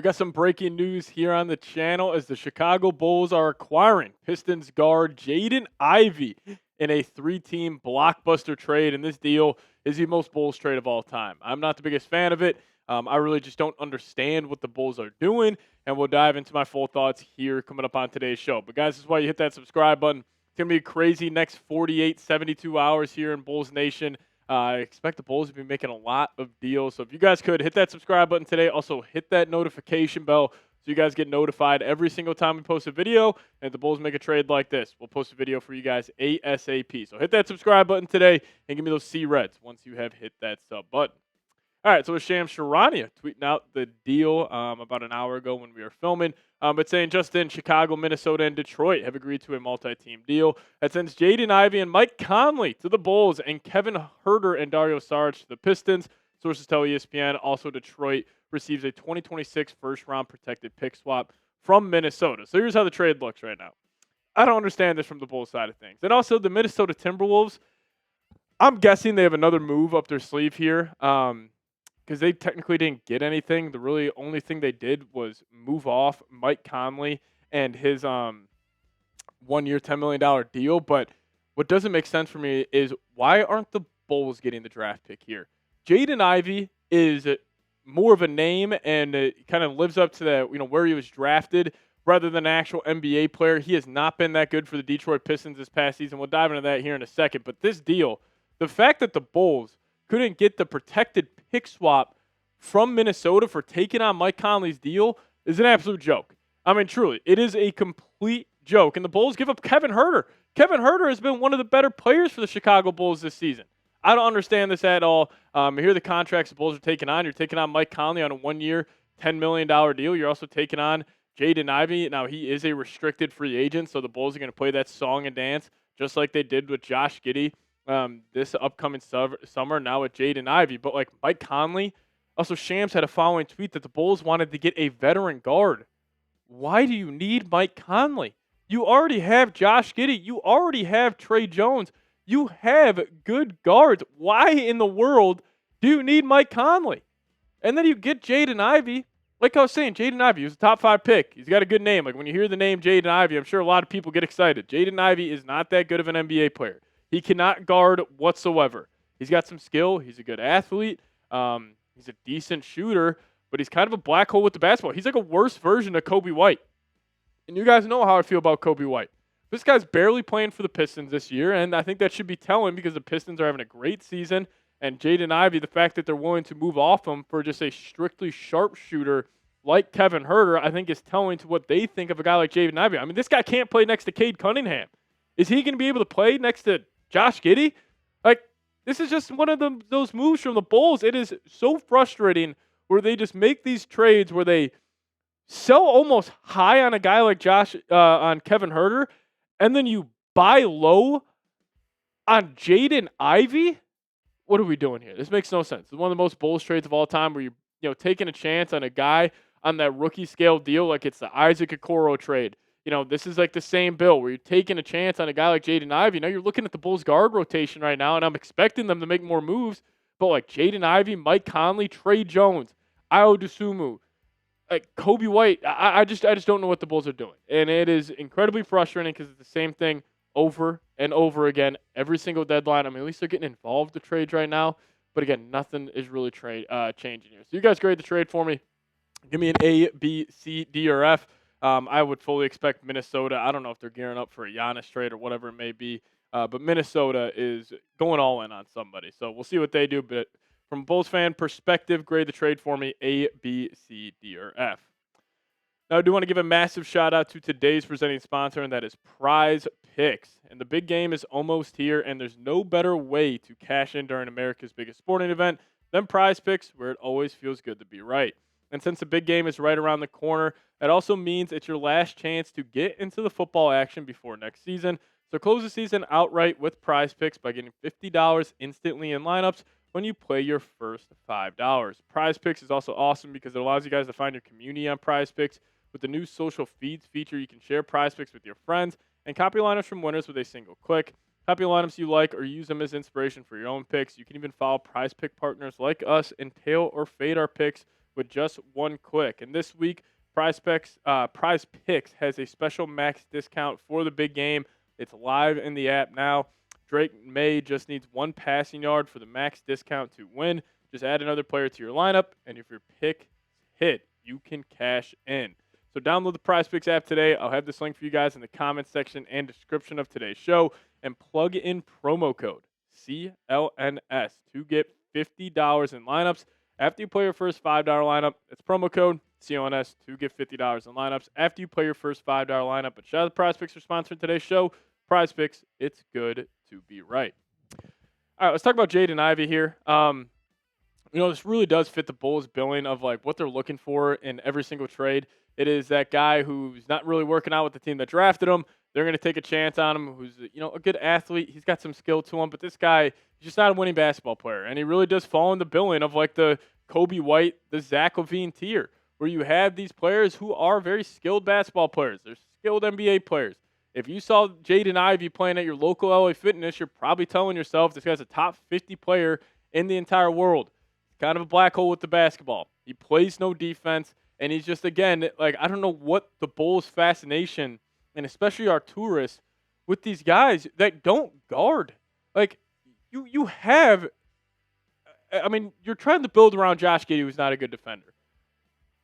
got some breaking news here on the channel as the Chicago Bulls are acquiring Pistons guard Jaden Ivey in a three-team blockbuster trade, and this deal is the most Bulls trade of all time. I'm not the biggest fan of it. I really just don't understand what the Bulls are doing, and we'll dive into my full thoughts here coming up on today's show. But guys, this is why you hit that subscribe button. It's going to be a crazy next 48, 72 hours here in Bulls Nation. I expect the Bulls to be making a lot of deals. So if you guys could hit that subscribe button today, also hit that notification bell so you guys get notified every single time we post a video. And if the Bulls make a trade like this, we'll post a video for you guys ASAP. So hit that subscribe button today and give me those C-Reds once you have hit that sub button. All right, so it's Shams Charania tweeting out the deal about an hour ago when we were filming, but saying just in Chicago, Minnesota, and Detroit have agreed to a multi-team deal that sends Jaden Ivey and Mike Conley to the Bulls and Kevin Huerter and Dario Saric to the Pistons. Sources tell ESPN. Also, Detroit receives a 2026 first-round protected pick swap from Minnesota. So here's how the trade looks right now. I don't understand this from the Bulls side of things. And also, the Minnesota Timberwolves, I'm guessing they have another move up their sleeve here. Because they technically didn't get anything. The really only thing they did was move off Mike Conley and his 1 year, $10 million deal. But what doesn't make sense for me is why aren't the Bulls getting the draft pick here? Jaden Ivey is more of a name and kind of lives up to the, where he was drafted rather than an actual NBA player. He has not been that good for the Detroit Pistons this past season. We'll dive into that here in a second. But this deal, the fact that the Bulls couldn't get the protected pick swap from Minnesota for taking on Mike Conley's deal is an absolute joke. I mean, truly, it is a complete joke. And the Bulls give up Kevin Huerter. Kevin Huerter has been one of the better players for the Chicago Bulls this season. I don't understand this at all. Here are the contracts the Bulls are taking on. You're taking on Mike Conley on a 1 year, $10 million deal. You're also taking on Jaden Ivey. Now, he is a restricted free agent, so the Bulls are going to play that song and dance just like they did with Josh Giddey this upcoming summer, now with Jaden Ivey. But like Mike Conley, also Shams had a following tweet that the Bulls wanted to get a veteran guard. Why do you need Mike Conley? You already have Josh Giddey. You already have Trey Jones. You have good guards. Why in the world do you need Mike Conley? And then you get Jaden Ivey. Like I was saying, Jaden Ivey was a top 5 pick. He's got a good name. Like when you hear the name Jaden Ivey, I'm sure a lot of people get excited. Jaden Ivey is not that good of an NBA player. He cannot guard whatsoever. He's got some skill. He's a good athlete. He's a decent shooter, but he's kind of a black hole with the basketball. He's like a worse version of Kobe White. And you guys know how I feel about Kobe White. This guy's barely playing for the Pistons this year, and I think that should be telling because the Pistons are having a great season. And Jaden Ivey, the fact that they're willing to move off him for just a strictly sharpshooter like Kevin Huerter, I think is telling to what they think of a guy like Jaden Ivey. I mean, this guy can't play next to Cade Cunningham. Is he going to be able to play next to Josh Giddey? Like, this is just one of those moves from the Bulls. It is so frustrating where they just make these trades where they sell almost high on a guy like on Kevin Huerter, and then you buy low on Jaden Ivey. What are we doing here? This makes no sense. It's one of the most Bulls trades of all time where you're taking a chance on a guy on that rookie scale deal like it's the Isaac Okoro trade. This is like the same bill where you're taking a chance on a guy like Jaden Ivey. Now you're looking at the Bulls guard rotation right now, and I'm expecting them to make more moves. But like Jaden Ivey, Mike Conley, Trey Jones, Ayo Dosunmu, like Kobe White, I just don't know what the Bulls are doing. And it is incredibly frustrating because it's the same thing over and over again every single deadline. I mean, at least they're getting involved with trades right now. But again, nothing is really changing here. So you guys grade the trade for me. Give me an A, B, C, D, or F. I would fully expect Minnesota. I don't know if they're gearing up for a Giannis trade or whatever it may be, but Minnesota is going all in on somebody. So we'll see what they do. But from a Bulls fan perspective, grade the trade for me A, B, C, D, or F. Now, I do want to give a massive shout out to today's presenting sponsor, and that is Prize Picks. And the big game is almost here, and there's no better way to cash in during America's biggest sporting event than Prize Picks, where it always feels good to be right. And since the big game is right around the corner, that also means it's your last chance to get into the football action before next season. So close the season outright with Prize Picks by getting $50 instantly in lineups when you play your first $5. Prize Picks is also awesome because it allows you guys to find your community on Prize Picks. With the new social feeds feature, you can share Prize Picks with your friends and copy lineups from winners with a single click. Copy lineups you like or use them as inspiration for your own picks. You can even follow Prize Pick partners like us and tail or fade our picks with just one click. And this week, Prize Picks has a special max discount for the big game. It's live in the app now. Drake May just needs one passing yard for the max discount to win. Just add another player to your lineup, and if your pick hit, you can cash in. So download the Prize Picks app today. I'll have this link for you guys in the comments section and description of today's show. And plug in promo code CLNS to get $50 in lineups. After you play your first $5 lineup, it's promo code CLNS to get $50 in lineups. After you play your first $5 lineup, but shout out to Prize Picks for sponsoring today's show. Prize Picks, it's good to be right. All right, let's talk about Jaden Ivey here. This really does fit the Bulls' billing of like what they're looking for in every single trade. It is that guy who's not really working out with the team that drafted him. They're going to take a chance on him, who's a good athlete. He's got some skill to him, but this guy is just not a winning basketball player, and he really does fall in the billing of like the Kobe White, the Zach LaVine tier, where you have these players who are very skilled basketball players. They're skilled NBA players. If you saw Jaden Ivey playing at your local LA Fitness, you're probably telling yourself this guy's a top 50 player in the entire world. He's kind of a black hole with the basketball. He plays no defense, and he's just, again, like, I don't know what the Bulls' fascination, and especially our tourists, with these guys that don't guard. Like, you have, I mean, you're trying to build around Josh Giddey, who's not a good defender.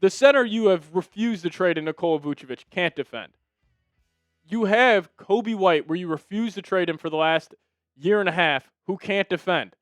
The center you have refused to trade in Nikola Vucevic can't defend. You have Kobe White, where you refuse to trade him for the last year and a half, who can't defend.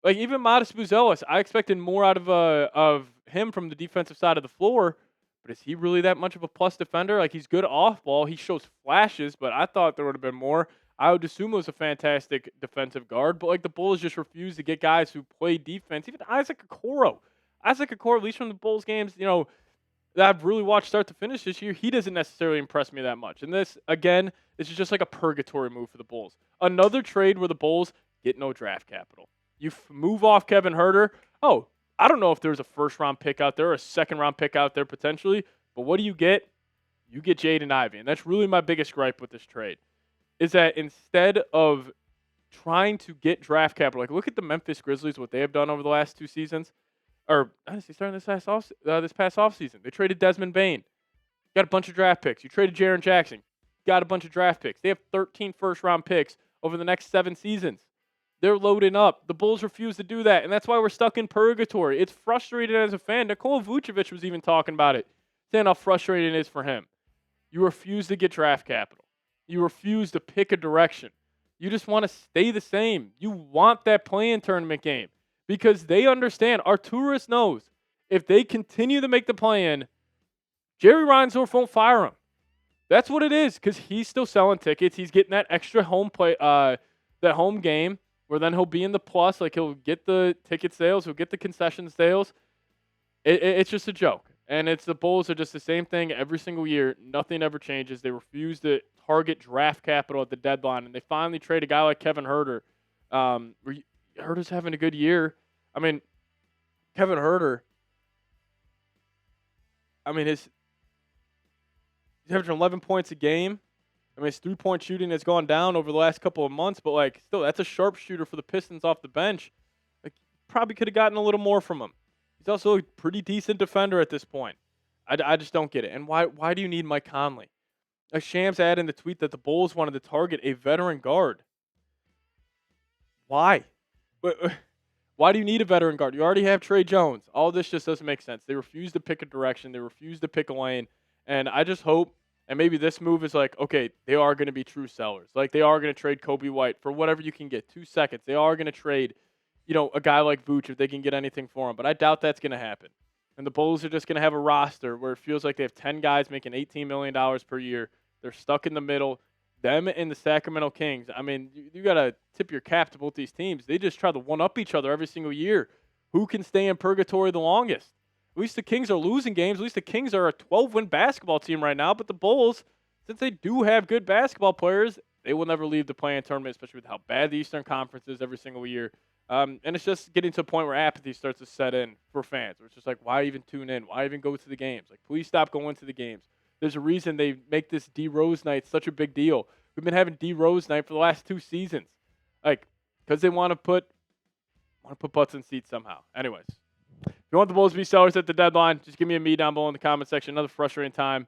Like, even Modest Buzelis, I expected more out of him from the defensive side of the floor, but is he really that much of a plus defender? Like, he's good off ball. He shows flashes, but I thought there would have been more. I would assume it was a fantastic defensive guard, but, like, the Bulls just refuse to get guys who play defense. Even Isaac Okoro, at least from the Bulls games, that I've really watched start to finish this year, he doesn't necessarily impress me that much. And this, again, this is just like a purgatory move for the Bulls. Another trade where the Bulls get no draft capital. You move off Kevin Huerter. Oh, I don't know if there's a first-round pick out there or a second-round pick out there potentially, but what do you get? You get Jaden Ivey. And that's really my biggest gripe with this trade, is that instead of trying to get draft capital, like look at the Memphis Grizzlies, what they have done over the last two seasons. Or honestly, starting this past offseason. They traded Desmond Bane. Got a bunch of draft picks. You traded Jaren Jackson. Got a bunch of draft picks. They have 13 first-round picks over the next 7 seasons. They're loading up. The Bulls refuse to do that, and that's why we're stuck in purgatory. It's frustrating as a fan. Nikola Vucevic was even talking about it, saying how frustrating it is for him. You refuse to get draft capital. You refuse to pick a direction. You just want to stay the same. You want that play-in tournament game. Because they understand, Arturis knows, if they continue to make the play-in, Jerry Reinsdorf won't fire him. That's what it is, because he's still selling tickets. He's getting that extra home game, where then he'll be in the plus. Like, he'll get the ticket sales, he'll get the concession sales. It's just a joke. And it's the Bulls are just the same thing every single year. Nothing ever changes. They refuse to target draft capital at the deadline, and they finally trade a guy like Kevin Huerter. Huerter's having a good year. I mean, Kevin Huerter, he's averaging 11 points a game. His three-point shooting has gone down over the last couple of months, but, like, still, that's a sharpshooter for the Pistons off the bench. Like, probably could have gotten a little more from him. He's also a pretty decent defender at this point. I just don't get it. And why do you need Mike Conley? Like, Shams added in the tweet that the Bulls wanted to target a veteran guard. Why? Why do you need a veteran guard? You already have Trey Jones. All this just doesn't make sense. They refuse to pick a direction. They refuse to pick a lane. And I just hope, and maybe this move is like, okay, they are going to be true sellers. Like, they are going to trade Kobe White for whatever you can get, 2 seconds. They are going to trade, a guy like Vooch if they can get anything for him. But I doubt that's going to happen. And the Bulls are just going to have a roster where it feels like they have 10 guys making $18 million per year. They're stuck in the middle. Them and the Sacramento Kings, you got to tip your cap to both these teams. They just try to one-up each other every single year. Who can stay in purgatory the longest? At least the Kings are losing games. At least the Kings are a 12-win basketball team right now. But the Bulls, since they do have good basketball players, they will never leave the play-in tournament, especially with how bad the Eastern Conference is every single year. And it's just getting to a point where apathy starts to set in for fans. Where it's just like, why even tune in? Why even go to the games? Like, please stop going to the games. There's a reason they make this D-Rose night such a big deal. We've been having D-Rose night for the last 2 seasons. Like, because they want to put butts in seats somehow. Anyways, you want the Bulls to be sellers at the deadline, just give me a me down below in the comment section. Another frustrating time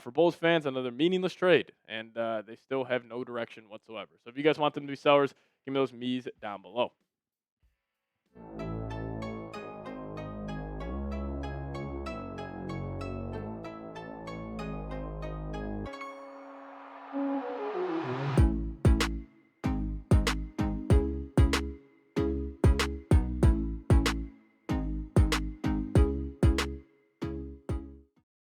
for Bulls fans, another meaningless trade, and they still have no direction whatsoever. So if you guys want them to be sellers, give me those me's down below.